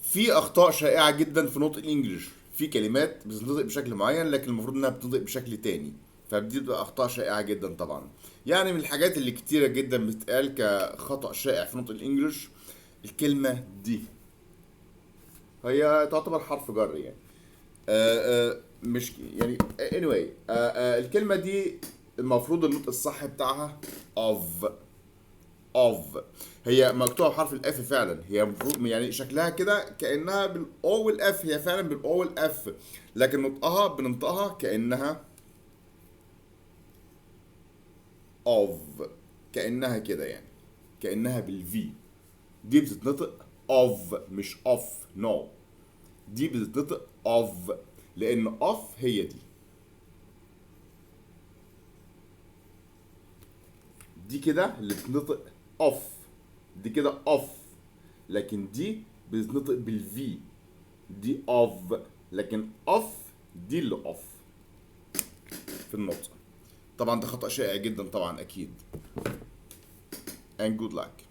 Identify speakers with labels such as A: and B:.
A: في اخطاء شائعه جدا في نطق الانجليش، في كلمات بتنطق بشكل معين لكن المفروض انها بتنطق بشكل تاني، فدي بتبقى اخطاء شائعه جدا طبعا. يعني من الحاجات اللي كتيره جدا بتتقال كخطا شائع في نطق الانجليش، الكلمه دي هي تعتبر حرف جر يعني. مش يعني anyway. الكلمه دي المفروض النطق الصح بتاعها of. of هي مكتوبه بحرف الاف فعلا، هي المفروض يعني شكلها كده كانها بالاو والاف، هي فعلا بالاو والاف، لكن نطقها بننطقها كانها of، كانها كده يعني، كانها بالفي. دي بتتنطق of مش off. no، دي بتتنطق of لان off هي دي. دي كده اللي بتنطق off، دي كده off، لكن دي بتتنطق بالفي. دي of لكن off دي اللي off في النطق. طبعا ده خطأ شائع جدا طبعا اكيد. and good luck.